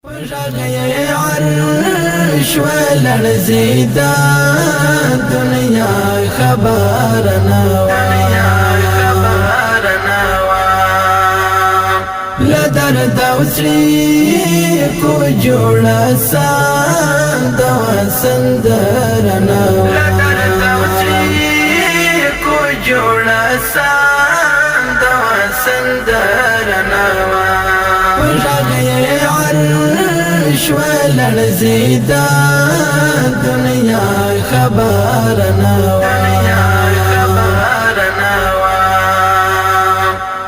وغي عرش ولرزيدا دنيا خبرنا لدر دوسري کو جوړا سان دوا سندرنا لدر دوسري کو جوړا سان دوا سندرنا وغي عرش ولرزيدا دنيا خبرنا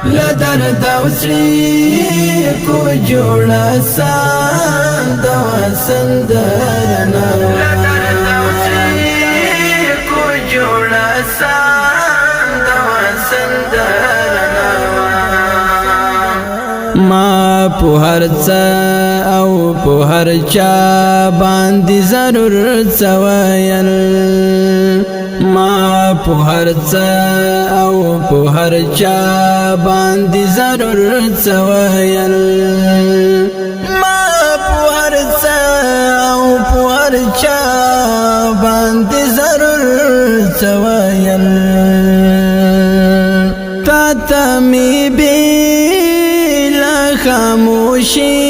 لدر دوسري کو جوړا سان دوا سندرنا لدر دوسري کو جوړا سان دوا سندرنا ما په هر څه او په هر چا باندې ضرور څوایل ما په هر څه او په هر چا باندې ضرور څوایل ما په هر څه او په هر چا باندې ضرور څوایل تا ته می بلا خاموشي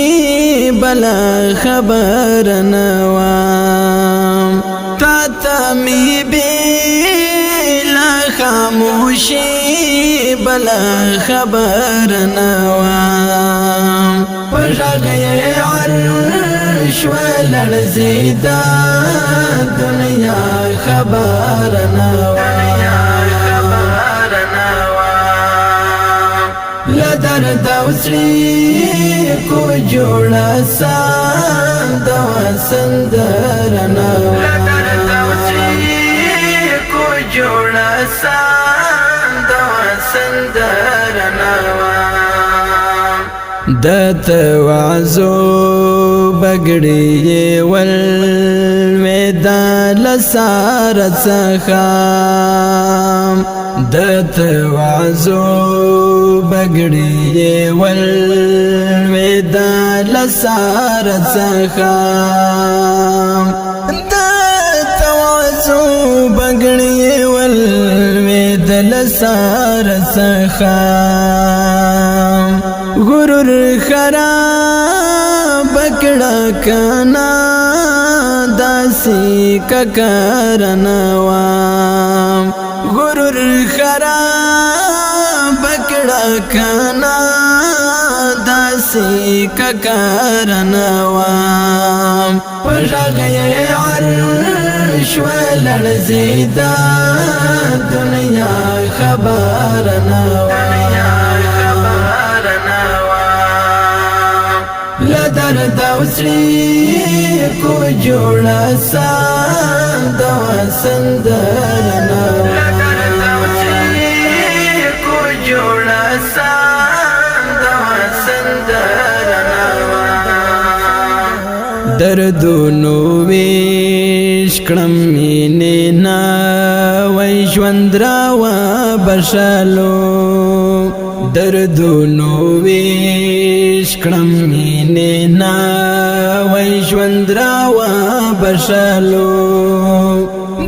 بلا خبر نوام تا ته می خاموشي بلا خبر نوام وغي عرش ولرزيدا دنيا خبر نوام لدر دوسري کو جوړا سان دوا سندرنا لدر دوسري کو جوړا سان دوا سندرنا د توازو بغړې ول میدان لسار څخه د توازو بغړې ول میدان لسار څخه د توازو بغړې ول میدان لسار څخه غرور خراب کړه کنا داسي ککرنا وام غرور خراب کړه کنا داسي ککرنا وام وغي عرش ولرزيدا دنيا خبرنا لدر دوسري کو جوړا سان دوا سندرنا لدر دوسري کو جوړا سان دوا سندرنا دردونو ویش کړم مینا وای ژوند را و بشالو دردونو ویش کړم مینا وای ژوند را و بشالو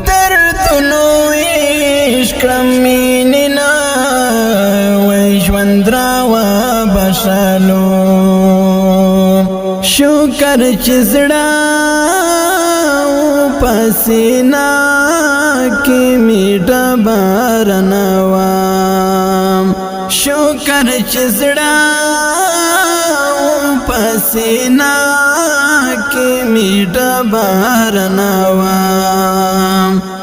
دردونو ویش کړم مینا وای ژوند را و بشالو شکر چې زړه پسینا کې میټه بارنوام شکر چې زړه پسینا کې میټه بارنوام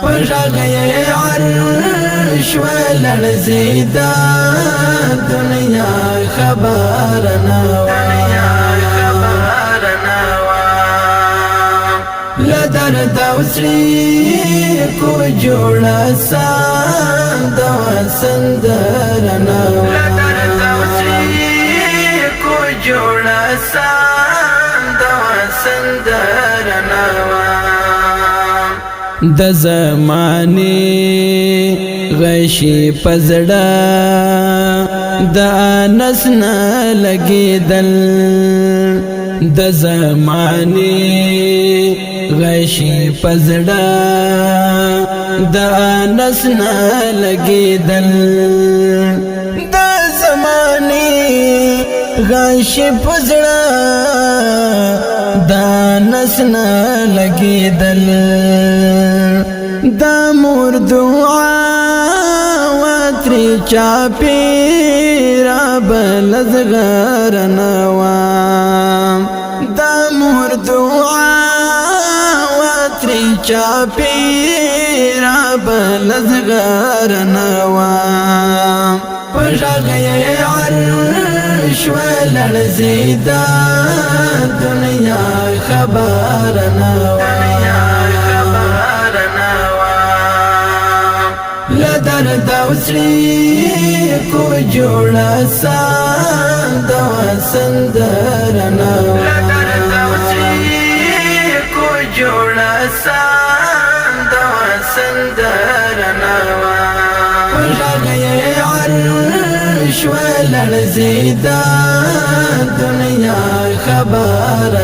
وغي عرش ولرزيدا دنيا خبرنا لدر دوسري کو جوړا سان دوا سندرنا لدر دوسري کو جوړا سان دوا سندرنا د زمانه غشي پزړه د انس نه لګیدل د زمانه غشي پزړه د نسنا لګیدل د زمانه غشي پزړه د نسنا لګیدل د مور دعا وتري چاپی را بلزغر نوام د مور دعا وتري چاپی را بلزغر نوام پژغې عرش ولړزیدا دنیا خبر نوام لدر دوسری کو جوڑا سان دوا سندرنا لدر دوسری کو جوڑا سان دوا سندرنا پژغې عرش ولړزیدا دنیا خبر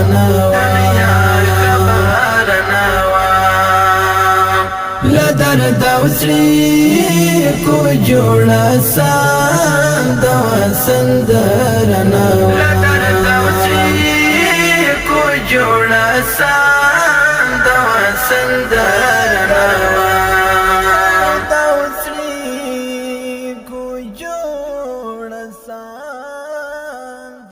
لدر دوسری کو جوڑا سان دوا سندرنا لدر دوسری کو جوڑا سان دوا سندرنا